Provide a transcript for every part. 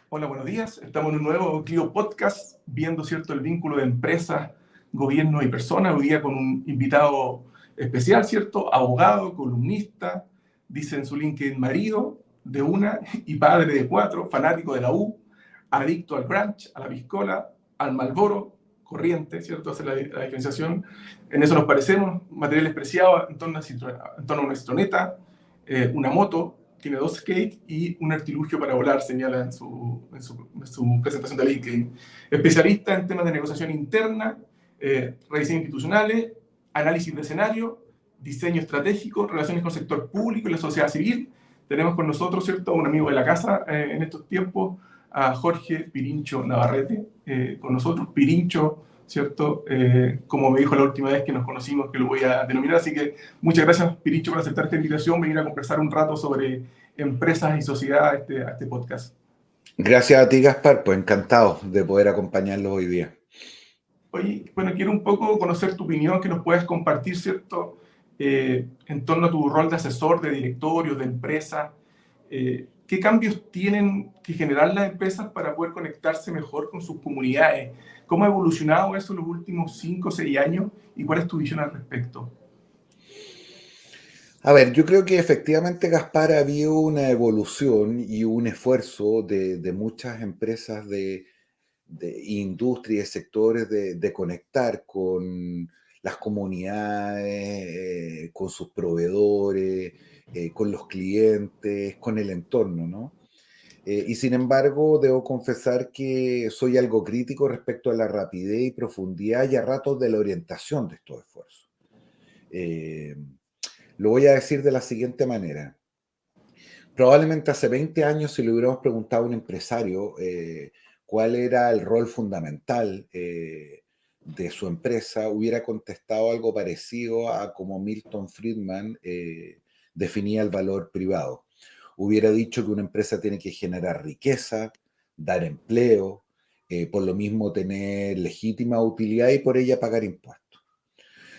Hola, buenos días. Estamos en un nuevo Clio Podcast, viendo, ¿cierto?, el vínculo de empresas, gobiernos y personas. Hoy día con un invitado especial, ¿cierto?, abogado, columnista, dice en su LinkedIn marido de una y padre de 4, fanático de la U, adicto al brunch, a la piscola, al Marlboro, corriente, ¿cierto?, hace la diferenciación. En eso nos parecemos, materiales preciados en torno a una citroneta, una moto, tiene 2 skates y un artilugio para volar, señala en su presentación de LinkedIn. Especialista en temas de negociación interna, revisiones institucionales, análisis de escenario, diseño estratégico, relaciones con el sector público y la sociedad civil. Tenemos con nosotros, ¿cierto?, un amigo de la casa en estos tiempos, a Jorge Pirincho Navarrete, con nosotros. Pirincho, ¿cierto? Como me dijo la última vez que nos conocimos, que lo voy a denominar. Así que muchas gracias, Pirincho, por aceptar esta invitación, venir a conversar un rato sobre empresas y sociedad a este podcast. Gracias a ti, Gaspar, pues encantado de poder acompañarlos hoy día. Oye, bueno, quiero un poco conocer tu opinión, que nos puedas compartir, ¿cierto?, en torno a tu rol de asesor, de directorio, de empresa. ¿Qué cambios tienen que generar las empresas para poder conectarse mejor con sus comunidades? ¿Cómo ha evolucionado eso en los últimos 5 o 6 años? ¿Y cuál es tu visión al respecto? A ver, yo creo que efectivamente, Gaspar, ha habido una evolución y un esfuerzo de muchas empresas de industria y sectores de conectar con las comunidades, con sus proveedores, con los clientes, con el entorno, ¿no? Y sin embargo, debo confesar que soy algo crítico respecto a la rapidez y profundidad y a ratos de la orientación de estos esfuerzos. Eh, lo voy a decir de la siguiente manera. Probablemente hace 20 años, si le hubiéramos preguntado a un empresario cuál era el rol fundamental de su empresa, hubiera contestado algo parecido a como Milton Friedman definía el valor privado. Hubiera dicho que una empresa tiene que generar riqueza, dar empleo, por lo mismo tener legítima utilidad y por ella pagar impuestos.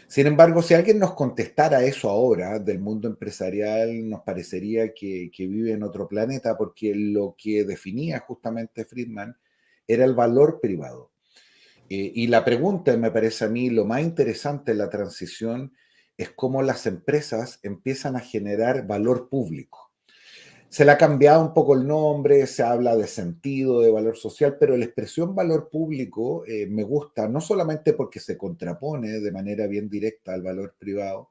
Sin embargo, si alguien nos contestara eso ahora del mundo empresarial, nos parecería que vive en otro planeta, porque lo que definía justamente Friedman era el valor privado. Y la pregunta, me parece a mí, lo más interesante en la transición es cómo las empresas empiezan a generar valor público. Se le ha cambiado un poco el nombre, se habla de sentido, de valor social, pero la expresión valor público me gusta, no solamente porque se contrapone de manera bien directa al valor privado,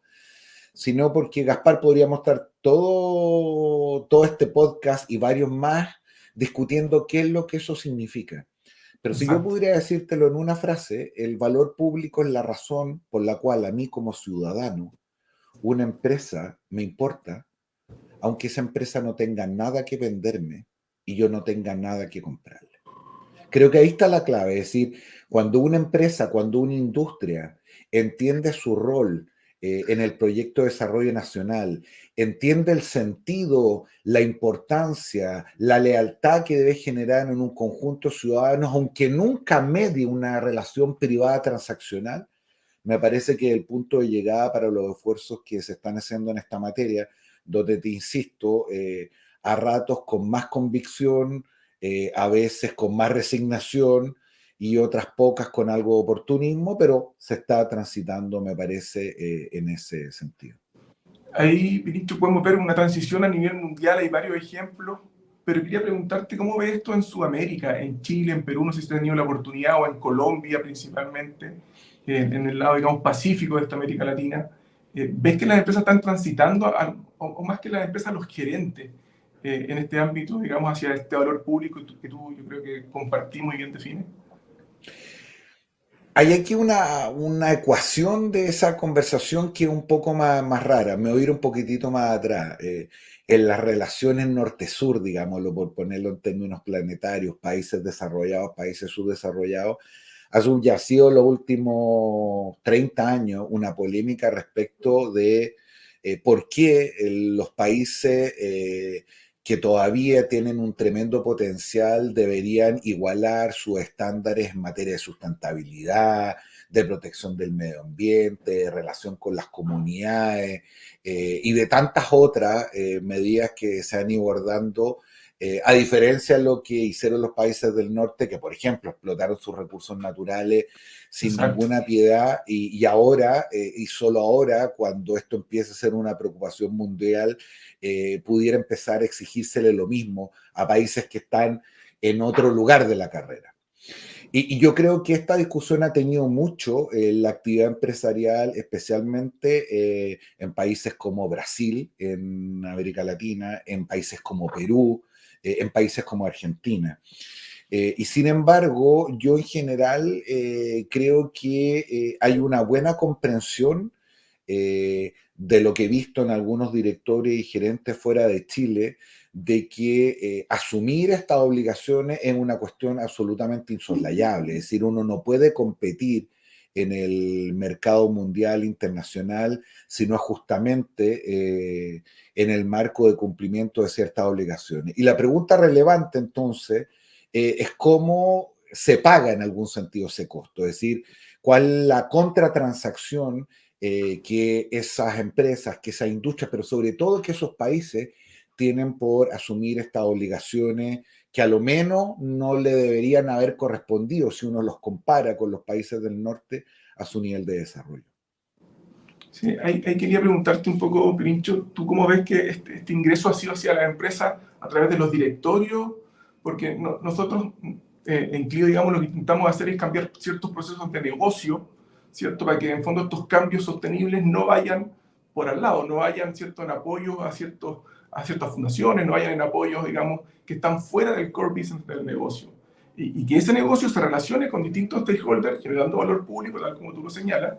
sino porque, Gaspar, podríamos estar todo este podcast y varios más discutiendo qué es lo que eso significa. Pero si yo Exacto. pudiera decírtelo en una frase, el valor público es la razón por la cual a mí como ciudadano, una empresa me importa, aunque esa empresa no tenga nada que venderme y yo no tenga nada que comprarle. Creo que ahí está la clave, es decir, cuando una empresa, cuando una industria entiende su rol en el proyecto de desarrollo nacional, entiende el sentido, la importancia, la lealtad que debe generar en un conjunto de ciudadanos, aunque nunca medie una relación privada transaccional, me parece que el punto de llegada para los esfuerzos que se están haciendo en esta materia, donde te insisto, a ratos con más convicción, a veces con más resignación y otras pocas con algo de oportunismo, pero se está transitando, me parece, en ese sentido. Ahí, Pirincho, podemos ver una transición a nivel mundial, hay varios ejemplos, pero quería preguntarte cómo ves esto en Sudamérica, en Chile, en Perú, no sé si has tenido la oportunidad, o en Colombia principalmente, en el lado, digamos, pacífico de esta América Latina. ¿Ves que las empresas están transitando, o más que las empresas, los gerentes, en este ámbito, digamos, hacia este valor público que tú, yo creo que compartimos y bien defines? Hay aquí una ecuación de esa conversación que es un poco más rara. Me voy a ir un poquitito más atrás. En las relaciones norte-sur, digámoslo, por ponerlo en términos planetarios, países desarrollados, países subdesarrollados, ha subyacido los últimos 30 años una polémica respecto de por qué los países que todavía tienen un tremendo potencial, deberían igualar sus estándares en materia de sustentabilidad, de protección del medio ambiente, de relación con las comunidades y de tantas otras medidas que se han ido abordando, a diferencia de lo que hicieron los países del norte, que por ejemplo explotaron sus recursos naturales sin Exacto. ninguna piedad y ahora, y solo ahora, cuando esto empieza a ser una preocupación mundial, pudiera empezar a exigírsele lo mismo a países que están en otro lugar de la carrera. Y yo creo que esta discusión ha tenido mucho la actividad empresarial, especialmente en países como Brasil, en América Latina, en países como Perú, en países como Argentina. Y sin embargo, yo en general creo que hay una buena comprensión de lo que he visto en algunos directores y gerentes fuera de Chile, de que asumir estas obligaciones es una cuestión absolutamente insoslayable. Es decir, uno no puede competir en el mercado mundial internacional, sino justamente en el marco de cumplimiento de ciertas obligaciones. Y la pregunta relevante entonces es cómo se paga en algún sentido ese costo, es decir, cuál es la contratransacción que esas empresas, que esas industrias, pero sobre todo que esos países tienen por asumir estas obligaciones que a lo menos no le deberían haber correspondido si uno los compara con los países del norte a su nivel de desarrollo. Sí, ahí quería preguntarte un poco, Pirincho, ¿tú cómo ves que este ingreso ha sido hacia la empresa a través de los directorios? Porque nosotros en Clio, digamos, lo que intentamos hacer es cambiar ciertos procesos de negocio, ¿cierto? Para que en fondo estos cambios sostenibles no vayan por al lado, no vayan, ¿cierto?, en apoyo a ciertas fundaciones, no vayan en apoyos, digamos, que están fuera del core business del negocio. Y que ese negocio se relacione con distintos stakeholders, generando valor público, tal como tú lo señalas.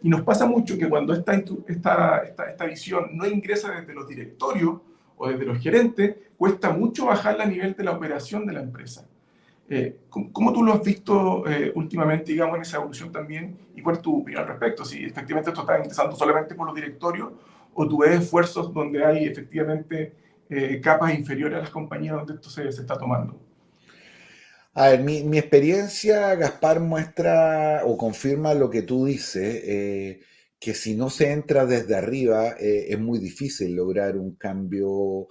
Y nos pasa mucho que cuando esta visión no ingresa desde los directorios o desde los gerentes, cuesta mucho bajarla a nivel de la operación de la empresa. ¿Cómo tú lo has visto últimamente, digamos, en esa evolución también? ¿Y cuál es tu opinión al respecto? Si efectivamente esto está ingresando solamente por los directorios o tú ves esfuerzos donde hay efectivamente capas inferiores a las compañías donde esto se está tomando. A ver, mi experiencia, Gaspar, muestra o confirma lo que tú dices, que si no se entra desde arriba es muy difícil lograr un cambio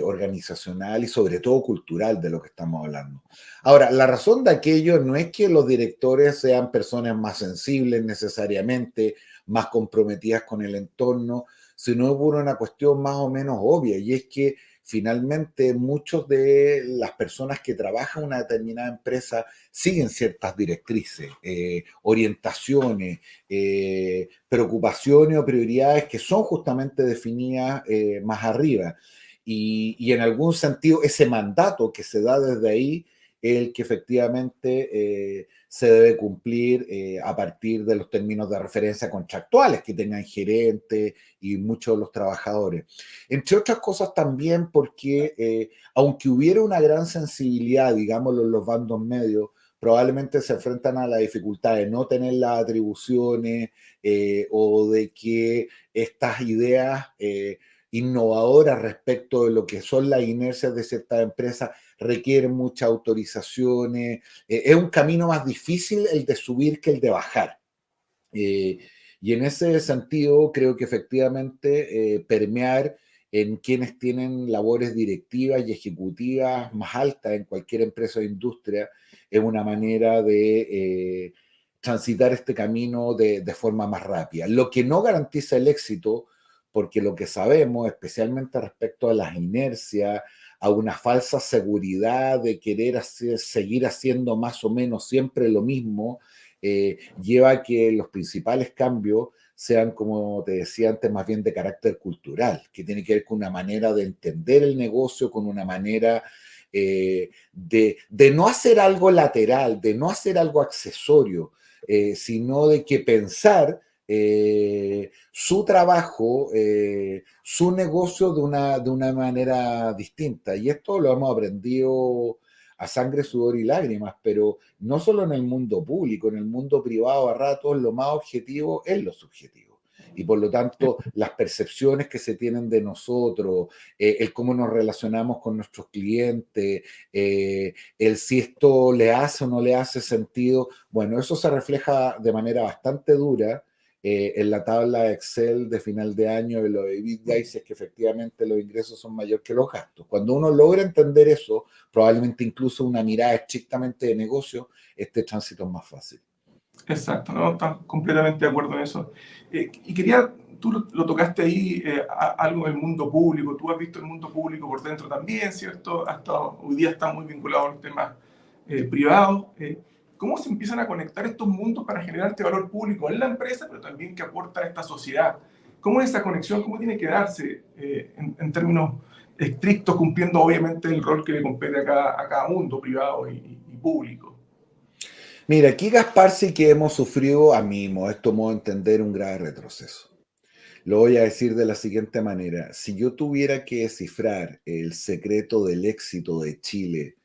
organizacional y sobre todo cultural de lo que estamos hablando. Ahora, la razón de aquello no es que los directores sean personas más sensibles necesariamente, más comprometidas con el entorno, sino por una cuestión más o menos obvia, y es que finalmente muchos de las personas que trabajan en una determinada empresa siguen ciertas directrices, orientaciones, preocupaciones o prioridades que son justamente definidas más arriba. Y en algún sentido ese mandato que se da desde ahí es el que efectivamente se debe cumplir a partir de los términos de referencia contractuales que tengan gerentes y muchos de los trabajadores. Entre otras cosas también porque aunque hubiera una gran sensibilidad, digámoslo, en los bandos medios, probablemente se enfrentan a la dificultad de no tener las atribuciones o de que estas ideas innovadoras respecto de lo que son las inercias de ciertas empresas requieren muchas autorizaciones. Es un camino más difícil el de subir que el de bajar. Y en ese sentido, creo que efectivamente permear en quienes tienen labores directivas y ejecutivas más altas en cualquier empresa o industria es una manera de transitar este camino de forma más rápida. Lo que no garantiza el éxito, porque lo que sabemos, especialmente respecto a las inercias, a una falsa seguridad de querer seguir haciendo más o menos siempre lo mismo, lleva a que los principales cambios sean, como te decía antes, más bien de carácter cultural, que tiene que ver con una manera de entender el negocio, con una manera de no hacer algo lateral, de no hacer algo accesorio, sino de que pensar su trabajo, su negocio de una manera distinta. Y esto lo hemos aprendido a sangre, sudor y lágrimas, pero no solo en el mundo público, en el mundo privado a ratos lo más objetivo es lo subjetivo. Y por lo tanto, las percepciones que se tienen de nosotros, el cómo nos relacionamos con nuestros clientes, el si esto le hace o no le hace sentido, bueno, eso se refleja de manera bastante dura en la tabla Excel de final de año de los EBITDA, y si es que efectivamente los ingresos son mayores que los gastos. Cuando uno logra entender eso, probablemente incluso una mirada estrictamente de negocio, este tránsito es más fácil. Exacto, ¿no? Estás completamente de acuerdo en eso. Y quería, tú lo tocaste ahí, algo del mundo público. Tú has visto el mundo público por dentro también, ¿cierto? Hoy día está muy vinculado a los temas privados. ¿Cómo se empiezan a conectar estos mundos para generar este valor público en la empresa, pero también que aporta a esta sociedad? ¿Cómo es esa conexión? ¿Cómo tiene que darse en términos estrictos, cumpliendo obviamente el rol que le compete a cada mundo, privado y público? Mira, aquí Gaspar sí que hemos sufrido, a mi modesto modo de entender, un grave retroceso. Lo voy a decir de la siguiente manera. Si yo tuviera que descifrar el secreto del éxito de Chile,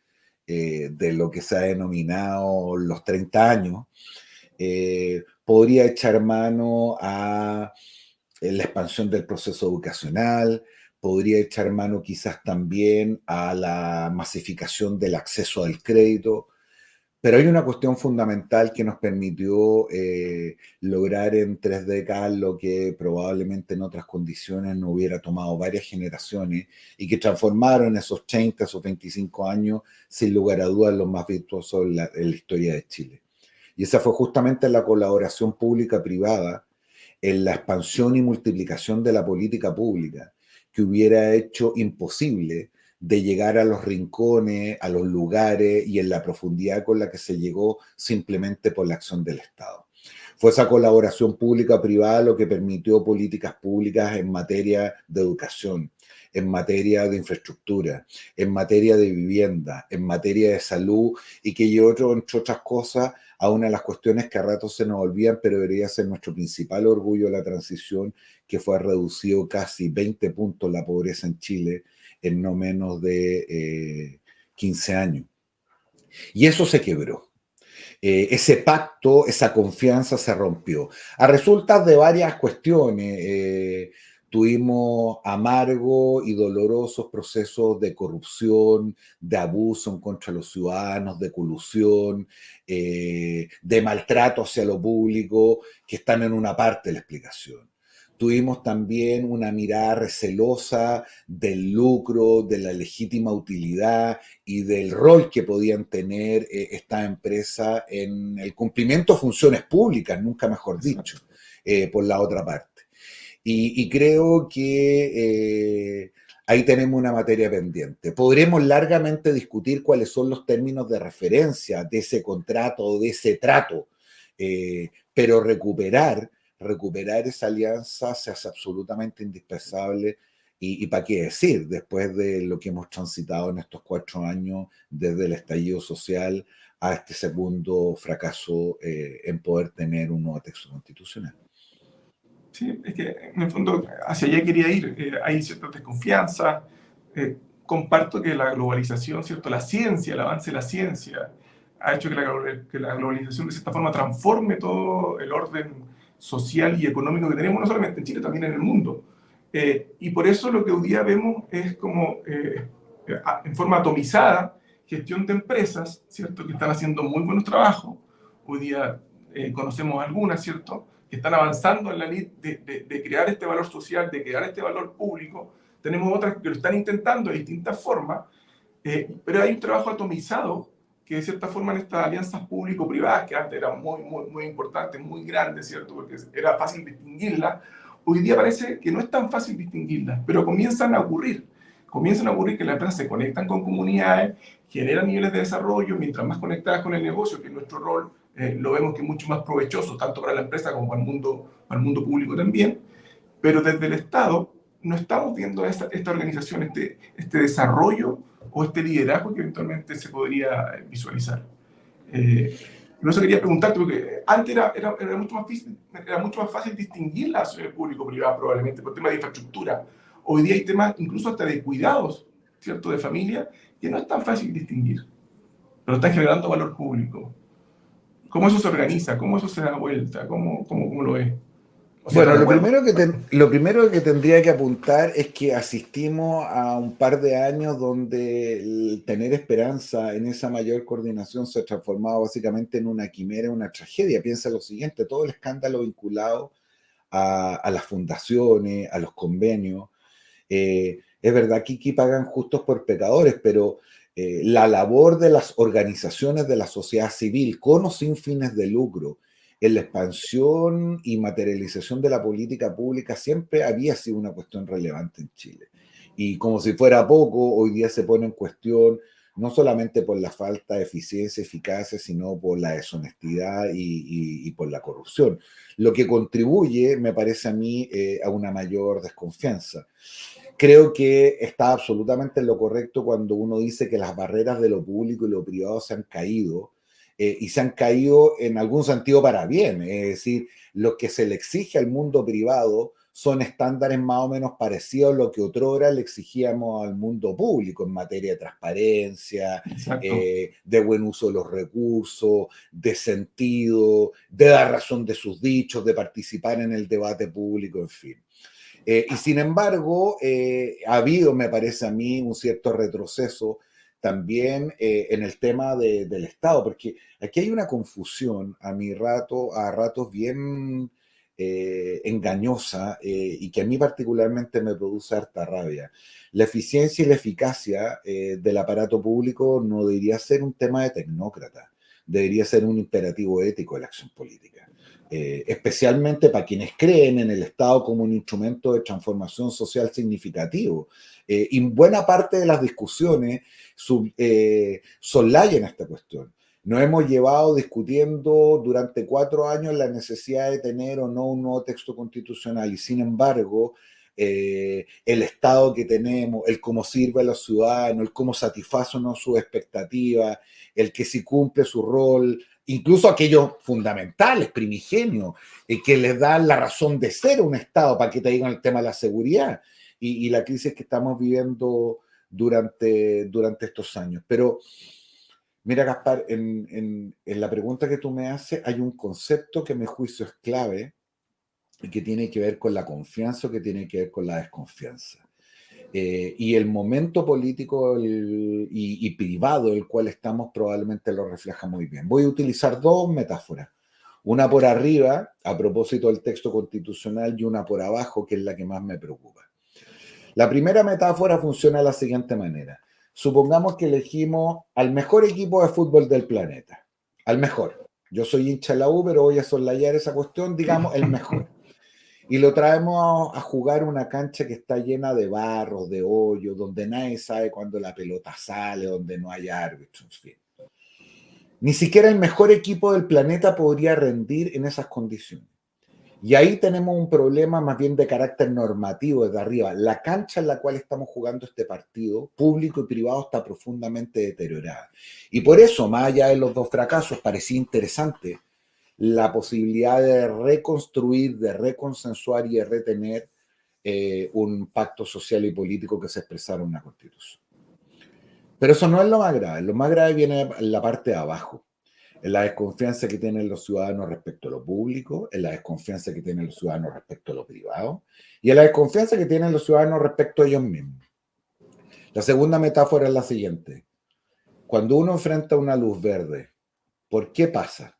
de lo que se ha denominado los 30 años, podría echar mano a la expansión del proceso educacional, podría echar mano quizás también a la masificación del acceso al crédito, pero hay una cuestión fundamental que nos permitió lograr en 3 décadas lo que probablemente en otras condiciones no hubiera tomado varias generaciones, y que transformaron esos 30, esos 25 años, sin lugar a dudas, los más virtuosos en la historia de Chile. Y esa fue justamente la colaboración pública-privada en la expansión y multiplicación de la política pública, que hubiera hecho imposible de llegar a los rincones, a los lugares y en la profundidad con la que se llegó simplemente por la acción del Estado. Fue esa colaboración pública-privada lo que permitió políticas públicas en materia de educación, en materia de infraestructura, en materia de vivienda, en materia de salud, y que llevó, entre otras cosas, a una de las cuestiones que a ratos se nos olvidan, pero debería ser nuestro principal orgullo de la transición, que fue reducido casi 20 puntos la pobreza en Chile en no menos de 15 años. Y eso se quebró. Ese pacto, esa confianza se rompió. A resultas de varias cuestiones, tuvimos amargos y dolorosos procesos de corrupción, de abuso en contra de los ciudadanos, de colusión, de maltrato hacia lo público, que están en una parte de la explicación. Tuvimos también una mirada recelosa del lucro, de la legítima utilidad y del rol que podían tener estas empresas en el cumplimiento de funciones públicas, nunca mejor dicho, por la otra parte. Y creo que ahí tenemos una materia pendiente. Podremos largamente discutir cuáles son los términos de referencia de ese contrato o de ese trato, pero recuperar esa alianza se hace absolutamente indispensable. Y para qué decir, después de lo que hemos transitado en estos 4 años, desde el estallido social a este segundo fracaso en poder tener un nuevo texto constitucional. Sí, es que en el fondo hacia allá quería ir. Hay cierta desconfianza. Comparto que la globalización, ¿cierto? La ciencia, el avance de la ciencia, ha hecho que la globalización de cierta forma transforme todo el orden social y económico que tenemos, no solamente en Chile, también en el mundo. Y por eso lo que hoy día vemos es como, en forma atomizada, gestión de empresas, ¿cierto? Que están haciendo muy buenos trabajos. Hoy día conocemos algunas, ¿cierto? Que están avanzando en la línea de crear este valor social, de crear este valor público. Tenemos otras que lo están intentando de distintas formas, pero hay un trabajo atomizado que de cierta forma en estas alianzas público-privadas, que antes eran muy importantes, muy grandes, ¿cierto? Porque era fácil distinguirlas, hoy día parece que no es tan fácil distinguirlas, pero comienzan a ocurrir. Comienzan a ocurrir que las empresas se conectan con comunidades, generan niveles de desarrollo, mientras más conectadas con el negocio, que es nuestro rol, lo vemos que es mucho más provechoso, tanto para la empresa como para el mundo público también. Pero desde el Estado no estamos viendo esta organización, este desarrollo o este liderazgo que eventualmente se podría visualizar. Por eso quería preguntarte, porque antes era mucho más fácil distinguir las asociaciones público-privadas, probablemente, por temas de infraestructura. Hoy día hay temas incluso hasta de cuidados, ¿cierto?, de familia, que no es tan fácil distinguir, pero están generando valor público. ¿Cómo eso se organiza? ¿Cómo eso se da vuelta? ¿Cómo lo es? ¿O si Bueno, estás de acuerdo? lo primero que tendría que apuntar es que asistimos a un par de años donde el tener esperanza en esa mayor coordinación se ha transformado básicamente en una quimera, una tragedia. Piensa lo siguiente, todo el escándalo vinculado a las fundaciones, a los convenios. Es verdad que aquí pagan justos por pecadores, pero la labor de las organizaciones de la sociedad civil, con o sin fines de lucro, en la expansión y materialización de la política pública siempre había sido una cuestión relevante en Chile. Y como si fuera poco, hoy día se pone en cuestión no solamente por la falta de eficiencia, eficacia, sino por la deshonestidad y por la corrupción, lo que contribuye, me parece a mí, a una mayor desconfianza. Creo que está absolutamente en lo correcto cuando uno dice que las barreras de lo público y lo privado se han caído, y se han caído en algún sentido para bien. Es decir, lo que se le exige al mundo privado son estándares más o menos parecidos a lo que otrora le exigíamos al mundo público en materia de transparencia, Exacto. de buen uso de los recursos, de sentido, de dar razón de sus dichos, de participar en el debate público, en fin. Y sin embargo, ha habido, me parece a mí, un cierto retroceso también en el tema del Estado, porque aquí hay una confusión a ratos bien engañosa, y que a mí particularmente me produce harta rabia. La eficiencia y la eficacia del aparato público no debería ser un tema de tecnócrata, debería ser un imperativo ético de la acción política. Especialmente para quienes creen en el Estado como un instrumento de transformación social significativo. Y buena parte de las discusiones soslayan esta cuestión. Nos hemos llevado discutiendo durante 4 años la necesidad de tener o no un nuevo texto constitucional, y sin embargo, el Estado que tenemos, el cómo sirve a los ciudadanos, el cómo satisface o no sus expectativas, el que si cumple su rol, incluso aquellos fundamentales, primigenios, que les dan la razón de ser a un Estado, para que te digan el tema de la seguridad y la crisis que estamos viviendo durante estos años. Pero mira, Gaspar, en la pregunta que tú me haces hay un concepto que a mi juicio es clave y que tiene que ver con la confianza o que tiene que ver con la desconfianza. Y el momento político y privado del cual estamos probablemente lo refleja muy bien. Voy a utilizar dos metáforas. Una por arriba, a propósito del texto constitucional, y una por abajo, que es la que más me preocupa. La primera metáfora funciona de la siguiente manera. Supongamos que elegimos al mejor equipo de fútbol del planeta. Al mejor. Yo soy hincha de la U, pero voy a soslayar esa cuestión, digamos, el mejor. Y lo traemos a jugar una cancha que está llena de barros, de hoyos, donde nadie sabe cuándo la pelota sale, donde no hay árbitros, en fin. Ni siquiera el mejor equipo del planeta podría rendir en esas condiciones. Y ahí tenemos un problema más bien de carácter normativo desde arriba. La cancha en la cual estamos jugando este partido, público y privado, está profundamente deteriorada. Y por eso, más allá de los dos fracasos, parecía interesante la posibilidad de reconstruir, de reconsensuar y de retener un pacto social y político que se expresara en una constitución. Pero eso no es lo más grave viene en la parte de abajo, en la desconfianza que tienen los ciudadanos respecto a lo público, en la desconfianza que tienen los ciudadanos respecto a lo privado, y en la desconfianza que tienen los ciudadanos respecto a ellos mismos. La segunda metáfora es la siguiente. Cuando uno enfrenta una luz verde, ¿por qué pasa?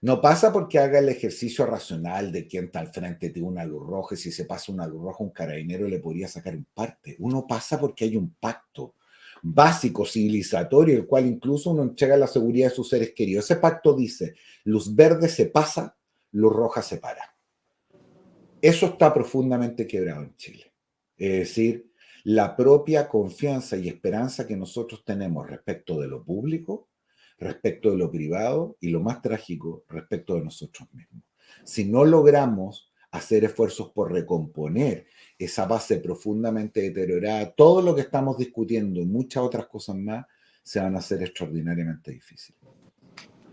No pasa porque haga el ejercicio racional de quién está al frente de una luz roja, y si se pasa una luz roja, un carabinero le podría sacar un parte. Uno pasa porque hay un pacto básico, civilizatorio, el cual incluso uno entrega la seguridad de sus seres queridos. Ese pacto dice, luz verde se pasa, luz roja se para. Eso está profundamente quebrado en Chile. Es decir, la propia confianza y esperanza que nosotros tenemos respecto de lo público, respecto de lo privado y lo más trágico, respecto de nosotros mismos. Si no logramos hacer esfuerzos por recomponer esa base profundamente deteriorada, todo lo que estamos discutiendo y muchas otras cosas más se van a hacer extraordinariamente difíciles.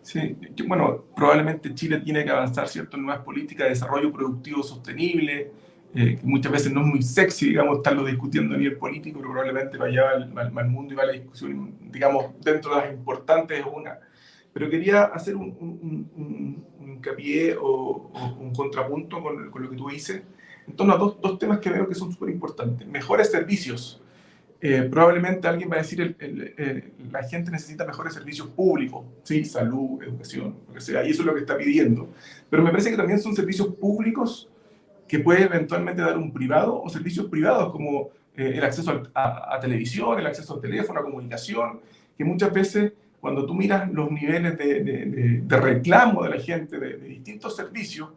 Sí, bueno, probablemente Chile tiene que avanzar, ¿cierto?, en nuevas políticas de desarrollo productivo sostenible, que muchas veces no es muy sexy, digamos, estarlo discutiendo a nivel político, pero probablemente para allá va el mundo y va la discusión, digamos, dentro de las importantes es una. Pero quería hacer un hincapié o un contrapunto con lo que tú dices en torno a dos temas que veo que son súper importantes. Mejores servicios. Probablemente alguien va a decir, la gente necesita mejores servicios públicos, ¿sí? Salud, educación, lo que sea, y eso es lo que está pidiendo. Pero me parece que también son servicios públicos que puede eventualmente dar un privado o servicios privados como el acceso a televisión, el acceso al teléfono, a comunicación, que muchas veces cuando tú miras los niveles de reclamo de la gente de distintos servicios,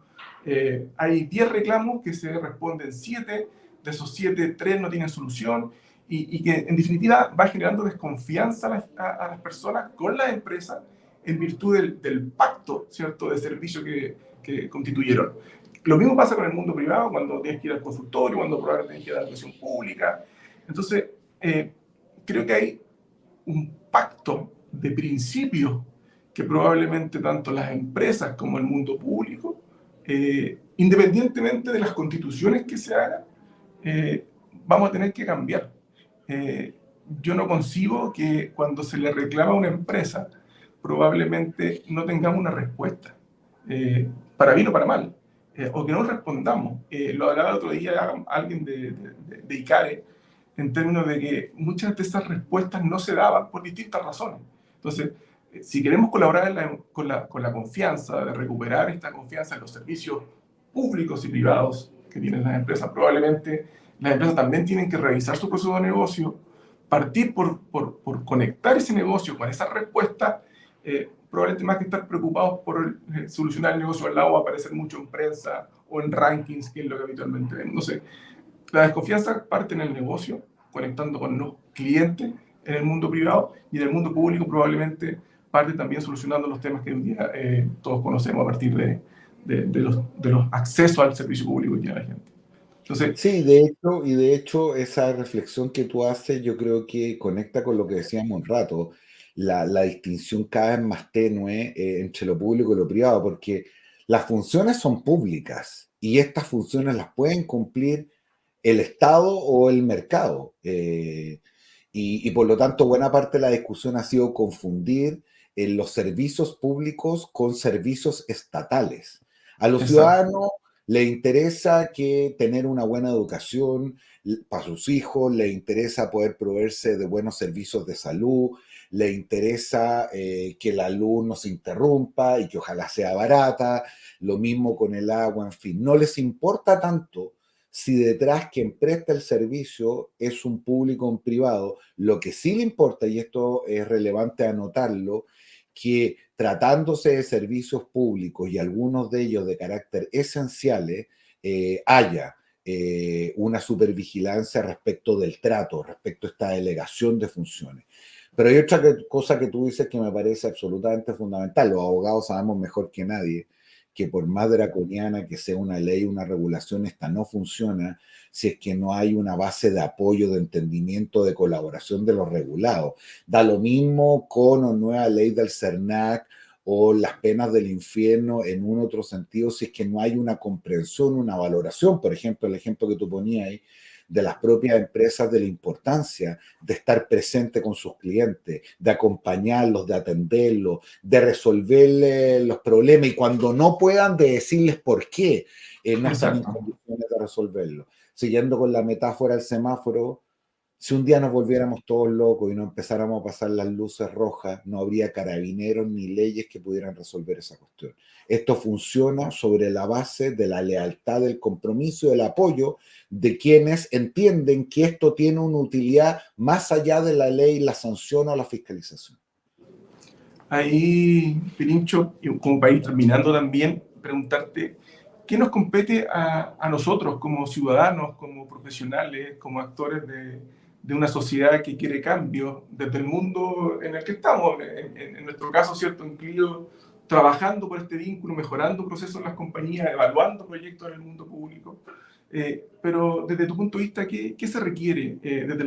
hay 10 reclamos que se responden 7, de esos 7, 3 no tienen solución y que en definitiva va generando desconfianza a las personas con las empresas en virtud del pacto, ¿cierto?, de servicio que constituyeron. Lo mismo pasa con el mundo privado, cuando tienes que ir al consultorio, cuando probablemente tienes que ir a la educación pública. Entonces, creo que hay un pacto de principios que probablemente tanto las empresas como el mundo público, independientemente de las constituciones que se hagan, vamos a tener que cambiar. Yo no concibo que cuando se le reclama a una empresa, probablemente no tengamos una respuesta, para bien o para mal, o que no respondamos. Lo hablaba el otro día alguien de ICARE, en términos de que muchas de esas respuestas no se daban por distintas razones. Entonces, si queremos colaborar con la confianza, de recuperar esta confianza en los servicios públicos y privados que tienen las empresas, probablemente las empresas también tienen que revisar su proceso de negocio, partir por conectar ese negocio con esa respuesta, probablemente más que estar preocupados por solucionar el negocio al lado, va a aparecer mucho en prensa o en rankings, que es lo que habitualmente vemos. No sé, la desconfianza parte en el negocio, conectando con los clientes en el mundo privado, y en el mundo público probablemente parte también solucionando los temas que hoy día todos conocemos a partir de los accesos al servicio público que tiene la gente. Entonces, Sí, de hecho, esa reflexión que tú haces, yo creo que conecta con lo que decíamos un rato, la distinción cada vez más tenue entre lo público y lo privado, porque las funciones son públicas y estas funciones las pueden cumplir el Estado o el mercado. Y por lo tanto, buena parte de la discusión ha sido confundir los servicios públicos con servicios estatales. A los exacto. ciudadanos le interesa que tener una buena educación para sus hijos, le interesa poder proveerse de buenos servicios de salud, le interesa que la luz no se interrumpa y que ojalá sea barata, lo mismo con el agua, en fin, no les importa tanto si detrás quien presta el servicio es un público o un privado. Lo que sí le importa, y esto es relevante anotarlo, que tratándose de servicios públicos y algunos de ellos de carácter esenciales, haya una supervigilancia respecto del trato, respecto a esta delegación de funciones. Pero hay otra cosa que tú dices que me parece absolutamente fundamental. Los abogados sabemos mejor que nadie que por más draconiana que sea una ley, una regulación, esta no funciona si es que no hay una base de apoyo, de entendimiento, de colaboración de los regulados. Da lo mismo con una nueva ley del CERNAC o las penas del infierno en un otro sentido, si es que no hay una comprensión, una valoración. Por ejemplo, el ejemplo que tú ponías ahí de las propias empresas, de la importancia de estar presente con sus clientes, de acompañarlos, de atenderlos, de resolverles los problemas y cuando no puedan, de decirles por qué no están en Exacto. condiciones de resolverlo. Siguiendo con la metáfora del semáforo, si un día nos volviéramos todos locos y no empezáramos a pasar las luces rojas, no habría carabineros ni leyes que pudieran resolver esa cuestión. Esto funciona sobre la base de la lealtad, del compromiso y del apoyo de quienes entienden que esto tiene una utilidad más allá de la ley, la sanción o la fiscalización. Ahí, Pirincho, y como para ir terminando también, preguntarte, ¿qué nos compete a nosotros como ciudadanos, como profesionales, como actores de una sociedad que quiere cambio desde el mundo en el que estamos? En nuestro caso, ¿cierto? Incluido trabajando por este vínculo, mejorando procesos en las compañías, evaluando proyectos en el mundo público. Pero desde tu punto de vista, ¿qué se requiere desde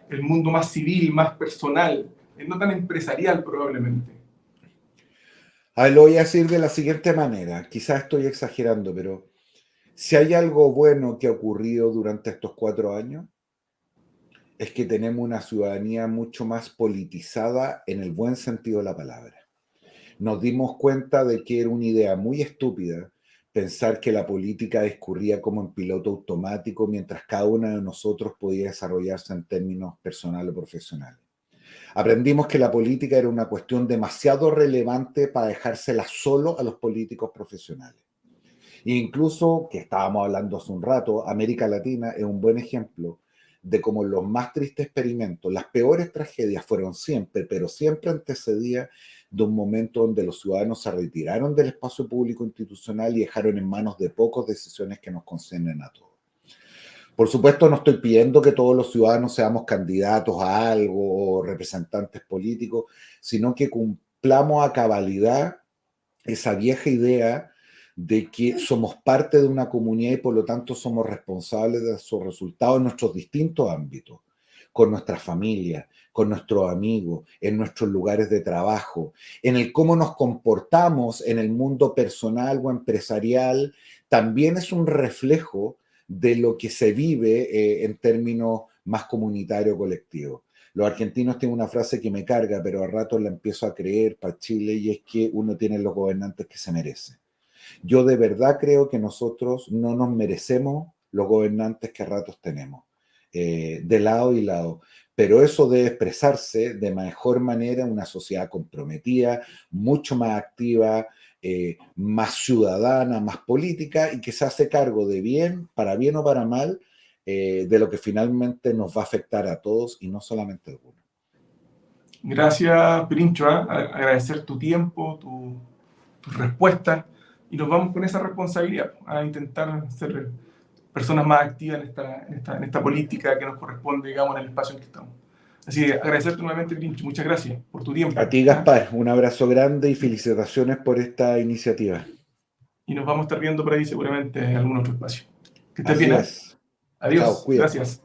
el mundo más civil, más personal, no tan empresarial probablemente? A ver, lo voy a decir de la siguiente manera, quizás estoy exagerando, pero si hay algo bueno que ha ocurrido durante estos 4 años, es que tenemos una ciudadanía mucho más politizada en el buen sentido de la palabra. Nos dimos cuenta de que era una idea muy estúpida pensar que la política discurría como en piloto automático mientras cada uno de nosotros podía desarrollarse en términos personales o profesionales. Aprendimos que la política era una cuestión demasiado relevante para dejársela solo a los políticos profesionales. E incluso, que estábamos hablando hace un rato, América Latina es un buen ejemplo de cómo los más tristes experimentos, las peores tragedias fueron siempre, pero siempre antecedidas de un momento donde los ciudadanos se retiraron del espacio público institucional y dejaron en manos de pocos decisiones que nos conciernen a todos. Por supuesto, no estoy pidiendo que todos los ciudadanos seamos candidatos a algo o representantes políticos, sino que cumplamos a cabalidad esa vieja idea de que somos parte de una comunidad y por lo tanto somos responsables de sus resultados en nuestros distintos ámbitos, con nuestra familia, con nuestros amigos, en nuestros lugares de trabajo, en el cómo nos comportamos en el mundo personal o empresarial, también es un reflejo de lo que se vive en términos más comunitarios colectivos. Los argentinos tienen una frase que me carga, pero a ratos la empiezo a creer para Chile, y es que uno tiene los gobernantes que se merece. Yo de verdad creo que nosotros no nos merecemos los gobernantes que a ratos tenemos, de lado y lado. Pero eso debe expresarse de mejor manera en una sociedad comprometida, mucho más activa, más ciudadana, más política, y que se hace cargo de bien o para mal, de lo que finalmente nos va a afectar a todos y no solamente a algunos. Gracias, Pirincho, agradecer tu tiempo, tu respuesta, y nos vamos con esa responsabilidad a intentar ser personas más activas en esta política que nos corresponde, digamos, en el espacio en que estamos. Así que agradecerte nuevamente, Pirincho. Muchas gracias por tu tiempo. A ti, Gaspar, un abrazo grande y felicitaciones por esta iniciativa. Y nos vamos a estar viendo por ahí seguramente en algún otro espacio. Que estés Así bien. es. Adiós. Chao, cuídate. Gracias.